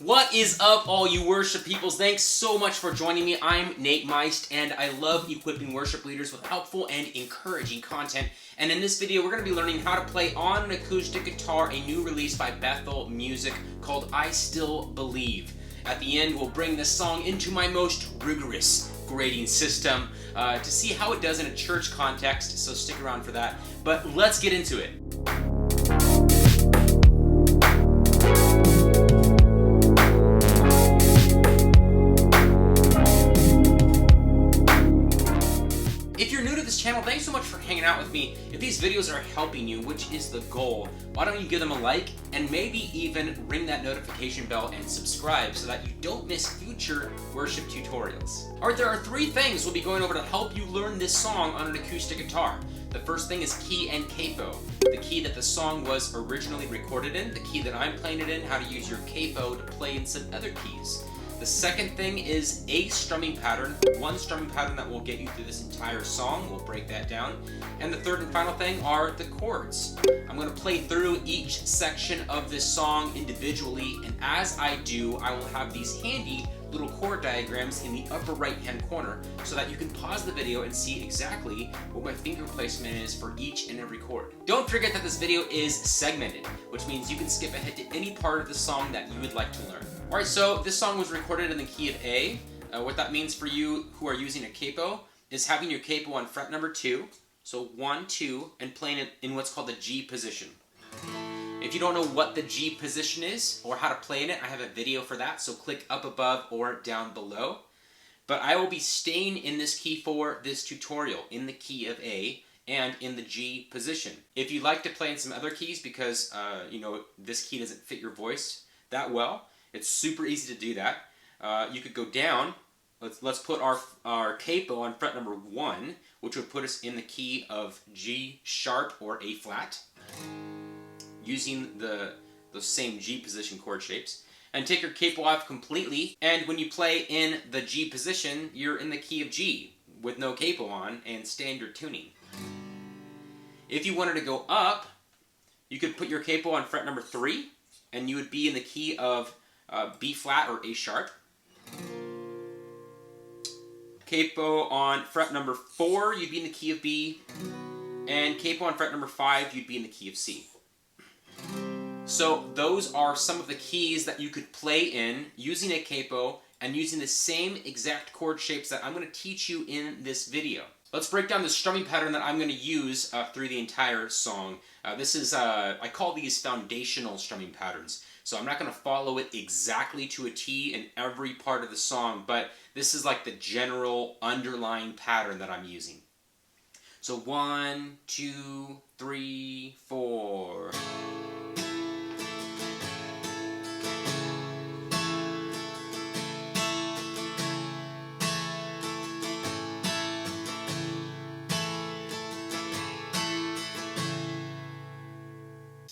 What is up, all you worship peoples? Thanks so much for joining me. I'm Nate Meist, and I love equipping worship leaders with helpful and encouraging content. And in this video, we're going to be learning how to play on an acoustic guitar a new release by Bethel Music called I Still Believe. At the end, we'll bring this song into my most rigorous grading system to see how it does in a church context, so stick around for that. But let's get into it. Channel, thanks so much for hanging out with me. If these videos are helping you, which is the goal, why don't you give them a like and maybe even ring that notification bell and subscribe so that you don't miss future worship tutorials. Alright, there are three things we'll be going over to help you learn this song on an acoustic guitar. The first thing is key and capo, the key that the song was originally recorded in, the key that I'm playing it in, how to use your capo to play in some other keys. The second thing is a strumming pattern, one strumming pattern that will get you through this entire song. We'll break that down. And the third and final thing are the chords. I'm going to play through each section of this song individually, and as I do, I will have these handy little chord diagrams in the upper right hand corner so that you can pause the video and see exactly what my finger placement is for each and every chord. Don't forget that this video is segmented, which means you can skip ahead to any part of the song that you would like to learn. Alright, so this song was recorded in the key of A. What that means for you who are using a capo is having your capo on fret number 2, so 1, 2, and playing it in what's called the G position. If you don't know what the G position is or how to play in it, I have a video for that, so click up above or down below. But I will be staying in this key for this tutorial, in the key of A and in the G position. If you'd like to play in some other keys because this key doesn't fit your voice that well, it's super easy to do that. You could go down. Let's put our capo on fret number 1, which would put us in the key of G sharp or A flat, using the same G position chord shapes. And take your capo off completely, and when you play in the G position, you're in the key of G with no capo on and standard tuning. If you wanted to go up, you could put your capo on fret number 3, and you would be in the key of B flat or A sharp. Capo on fret number 4, you'd be in the key of B, and capo on fret number 5, you'd be in the key of C. So those are some of the keys that you could play in using a capo and using the same exact chord shapes that I'm going to teach you in this video. Let's break down the strumming pattern that I'm going to use through the entire song. This is, I call these foundational strumming patterns. So I'm not going to follow it exactly to a T in every part of the song, but this is like the general underlying pattern that I'm using. So 1, 2, 3, 4.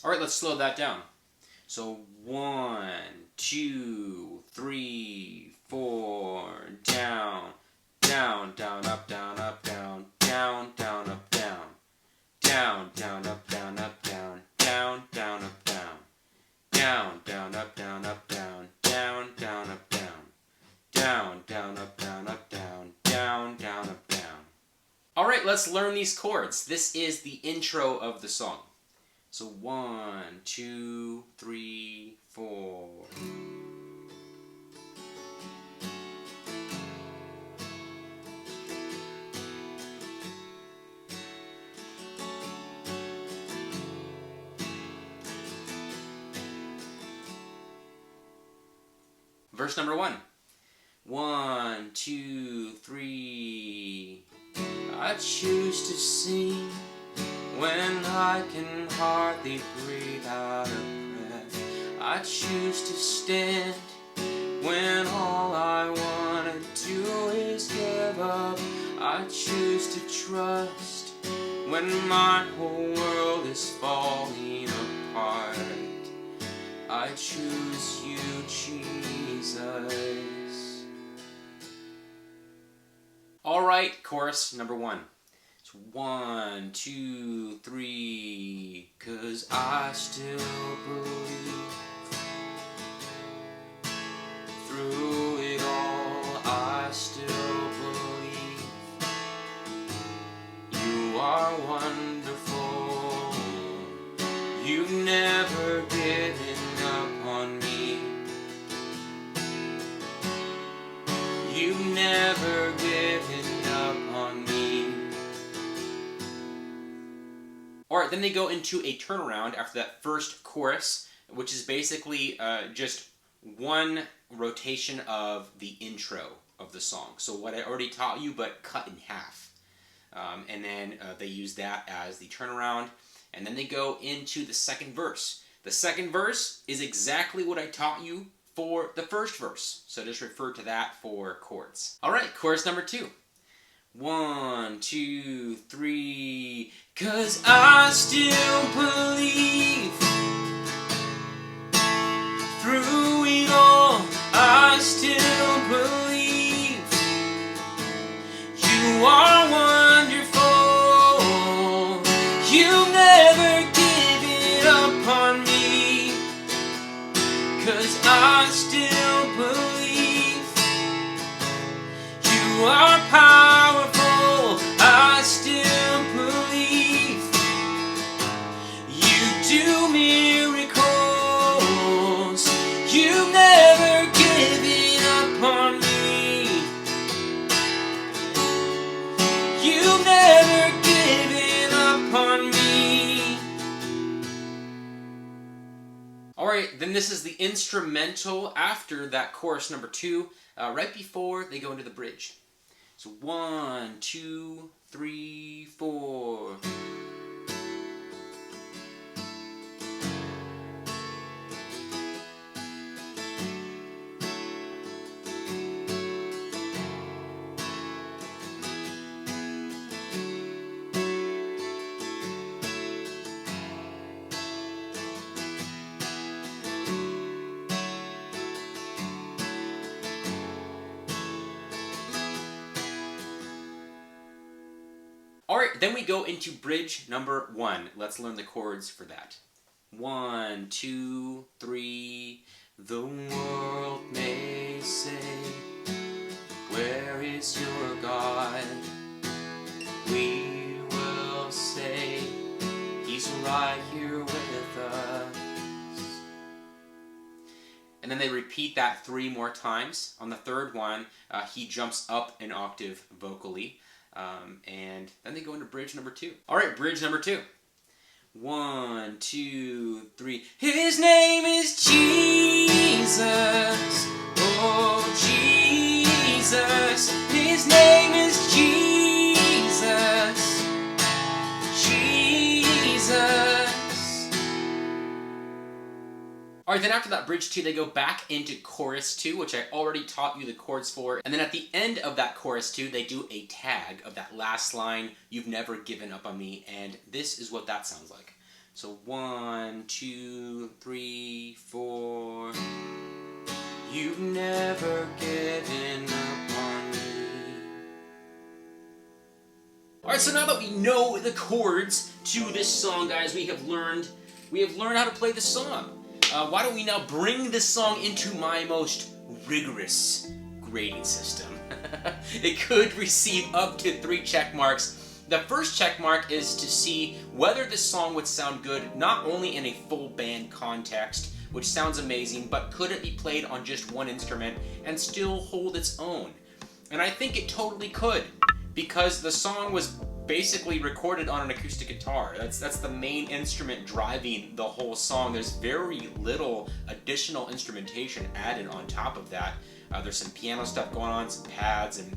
Alright, let's slow that down. So 1, 2, 3, 4, down, down, down, up, down, up, down, down, down, up, down, down, down, up, down, up, down, down, down, up, down, down, down, up, down, up, down, down, down, up, down, down, down, up, down, up, down, down, down, up, down. Alright, let's learn these chords. This is the intro of the song. So 1, 2, 3, 4. Verse number 1. 1, 2, 3. I choose to sing when I can hardly breathe out of breath. I choose to stand when all I want to do is give up. I choose to trust when my whole world is falling apart. I choose you, Jesus. Alright, chorus number 1. It's 1, 2, 3, 'cause I still believe. You've never given up on me. Alright, then they go into a turnaround after that first chorus, which is basically just one rotation of the intro of the song. So what I already taught you, but cut in half. And then they use that as the turnaround. And then they go into the second verse. The second verse is exactly what I taught you for the first verse. So just refer to that for chords. Alright, chorus number 2. 1, 2, 3. 'Cause I still believe through it all, I still believe you are wonderful. You never give it up on me. 'Cause I still believe you are powerful. I still believe you do miracles. You never give it up on me. You never give it up on me. Alright, then this is the instrumental after that chorus number 2, right before they go into the bridge. So 1, 2, 3, 4. Alright, then we go into bridge number 1. Let's learn the chords for that. 1, 2, 3. The world may say, where is your God? We will say, he's right here with us. And then they repeat that 3 more times. On the third one, he jumps up an octave vocally. And then they go into bridge number 2. Alright, bridge number 2. 1, 2, 3. His name is Jesus. Oh, Jesus. His name is Jesus. Jesus. Alright, then after that bridge 2, they go back into chorus 2, which I already taught you the chords for. And then at the end of that chorus 2, they do a tag of that last line, you've never given up on me. And this is what that sounds like. So 1, 2, 3, 4. You've never given up on me. Alright, so now that we know the chords to this song, guys, we have learned how to play the song. Why don't we now bring this song into my most rigorous grading system? It could receive up to 3 check marks. The first check mark is to see whether this song would sound good not only in a full band context, which sounds amazing, but could it be played on just one instrument and still hold its own? And I think it totally could, because the song was basically recorded on an acoustic guitar. That's the main instrument driving the whole song. There's very little additional instrumentation added on top of that. There's some piano stuff going on, some pads, and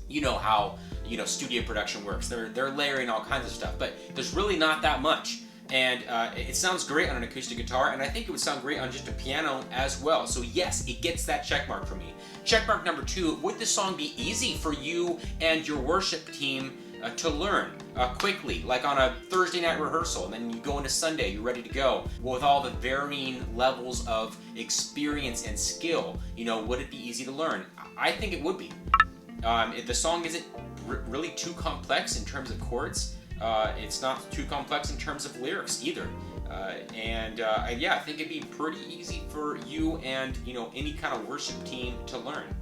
you know how studio production works. They're layering all kinds of stuff, but there's really not that much. And it sounds great on an acoustic guitar, and I think it would sound great on just a piano as well. So yes, it gets that check mark for me. Check mark number 2, would this song be easy for you and your worship team to learn quickly, like on a Thursday night rehearsal, and then you go into Sunday, you're ready to go, with all the varying levels of experience and skill? Would it be easy to learn? I think it would be. The song isn't really too complex in terms of chords. It's not too complex in terms of lyrics either. Yeah, I think it'd be pretty easy for you and any kind of worship team to learn.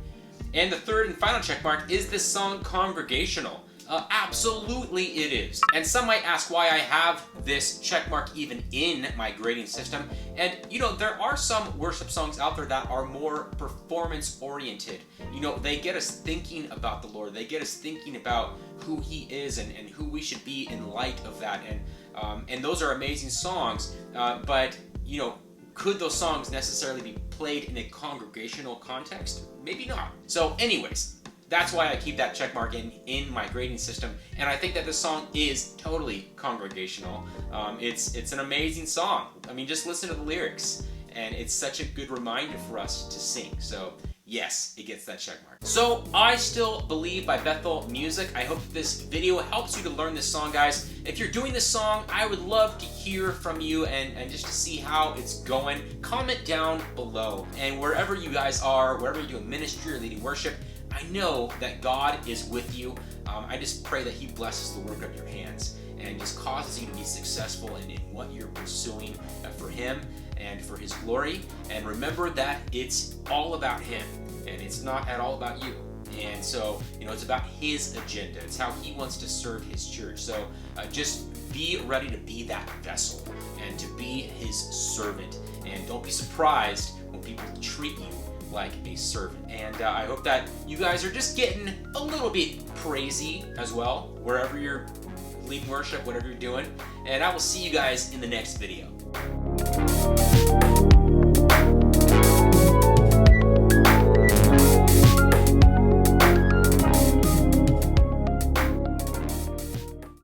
And the third and final check mark, is this song congregational? Absolutely it is. And some might ask why I have this check mark even in my grading system. And you know, there are some worship songs out there that are more performance oriented. You know, they get us thinking about the Lord. They get us thinking about who He is and who we should be in light of that. And those are amazing songs. But you know, could those songs necessarily be played in a congregational context? Maybe not. So anyways, that's why I keep that check mark in my grading system, and I think that this song is totally congregational. It's an amazing song. I mean, just listen to the lyrics, and it's such a good reminder for us to sing. So yes, it gets that check mark. So I Still Believe by Bethel Music. I hope this video helps you to learn this song, guys. If you're doing this song, I would love to hear from you and just to see how it's going. Comment down below, and wherever you guys are, wherever you're doing ministry or leading worship, I know that God is with you. I just pray that He blesses the work of your hands and just causes you to be successful in what you're pursuing for Him and for His glory. And remember that it's all about Him and it's not at all about you. And so, you know, it's about His agenda. It's how He wants to serve His church. So just be ready to be that vessel and to be His servant. And don't be surprised when people treat you like a servant. And I hope that you guys are just getting a little bit praisey as well, wherever you're leading worship, whatever you're doing. And I will see you guys in the next video.